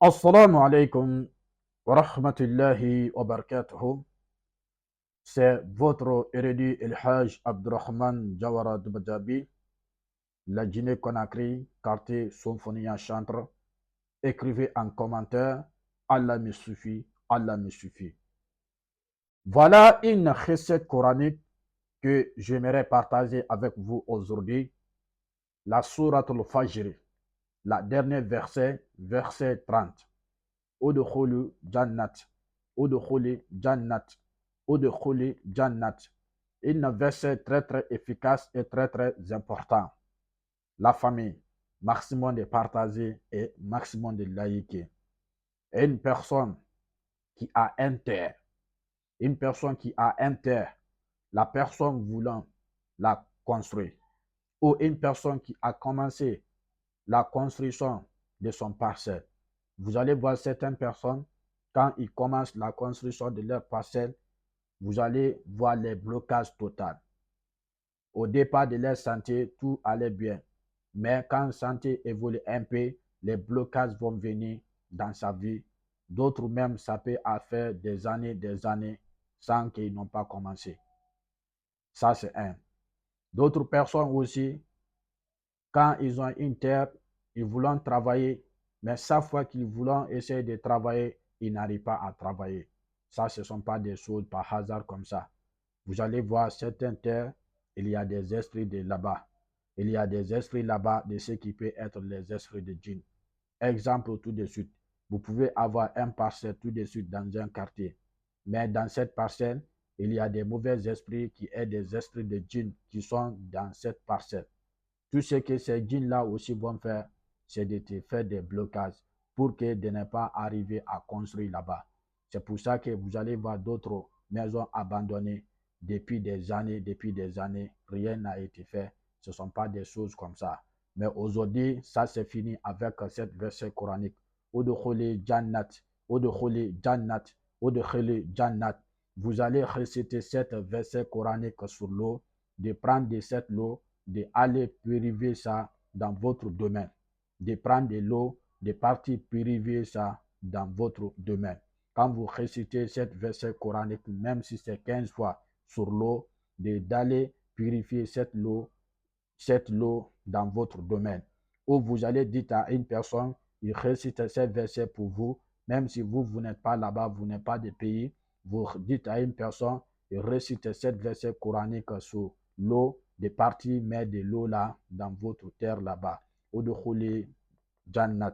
Assalamu alaikum wa rahmatullahi wa barakatuhu. C'est votre érudit El Hajj Abdurrahman Jawara Dubadjabi, la Guinée-Conakry, quartier Symphonie Chantre. Écrivez en commentaire, Allah me suffit, Allah me suffit. Voilà une recette coranique que j'aimerais partager avec vous aujourd'hui. La sourate al-Fajr, la dernière verset 30. Udkhulu Jannat, Udkhuli Jannat, Udkhuli Jannat. Un verset très très efficace et très très important. La famille, maximum de partager et maximum de liker. Et une personne qui a un terre, une personne qui a un terre, la personne voulant la construire, ou une personne qui a commencé la construction de son parcelle. Vous allez voir certaines personnes, quand ils commencent la construction de leur parcelle, vous allez voir les blocages totaux. Au départ de leur sentier, tout allait bien. Mais quand le sentier évolue un peu, les blocages vont venir dans sa vie. D'autres même, ça peut faire des années sans qu'ils n'ont pas commencé. Ça, c'est un. D'autres personnes aussi, quand ils ont une terre, ils voulont travailler, mais chaque fois qu'ils voulont essayer de travailler, ils n'arrivent pas à travailler. Ça, ce ne sont pas des choses par hasard comme ça. Vous allez voir certaines terres, il y a des esprits de là-bas. Il y a des esprits là-bas de ce qui peut être les esprits de djinn. Exemple tout de suite. Vous pouvez avoir un parcelle tout de suite dans un quartier. Mais dans cette parcelle, il y a des mauvais esprits qui sont des esprits de djinn qui sont dans cette parcelle. Tout ce que ces djinns-là aussi vont faire, c'est de te faire des blocages pour que de ne pas arriver à construire là-bas. C'est pour ça que vous allez voir d'autres maisons abandonnées depuis des années, rien n'a été fait. Ce ne sont pas des choses comme ça. Mais aujourd'hui, ça c'est fini avec cette verset coranique. Udkhuli Jannat, Udkhuli Jannat, Udkhuli Jannat. Vous allez réciter cette verset coranique sur l'eau, de prendre de cette eau, d'aller purifier ça dans votre domaine, de prendre de l'eau, de partir purifier ça dans votre domaine. Quand vous récitez cette verset coranique, même si c'est 15 fois sur l'eau, d'aller purifier cette eau dans votre domaine. Ou vous allez dire à une personne, il récite cette verset pour vous, même si vous n'êtes pas là-bas, vous n'êtes pas de pays, vous dites à une personne, il récite cette verset coranique sur l'eau, de partir mettre de l'eau là, dans votre terre là-bas. Ou de rouler Jannat.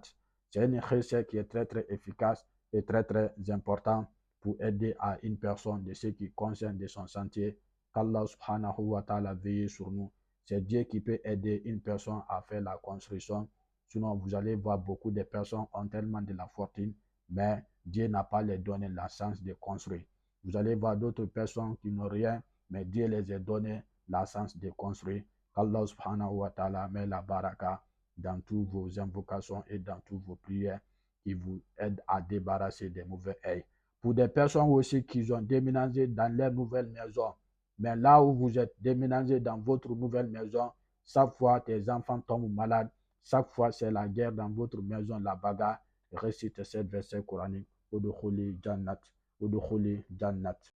C'est une recette qui est très très efficace et très très important pour aider à une personne de ce qui concerne de son sentier. Qu'Allah subhanahu wa ta'ala veille sur nous. C'est Dieu qui peut aider une personne à faire la construction. Sinon, vous allez voir beaucoup de personnes ont tellement de la fortune, mais Dieu n'a pas les donné la chance de construire. Vous allez voir d'autres personnes qui n'ont rien, mais Dieu les a donné la chance de construire. Qu'Allah subhanahu wa ta'ala met la baraka dans toutes vos invocations et dans toutes vos prières qui vous aident à débarrasser des mauvais œils. Pour des personnes aussi qui ont déménagé dans leur nouvelle maison, mais là où vous êtes déménagé dans votre nouvelle maison, chaque fois tes enfants tombent malades, chaque fois c'est la guerre dans votre maison, la bagarre, récite cette verset coranique. Udkhuli Jannat, Udkhuli Jannat.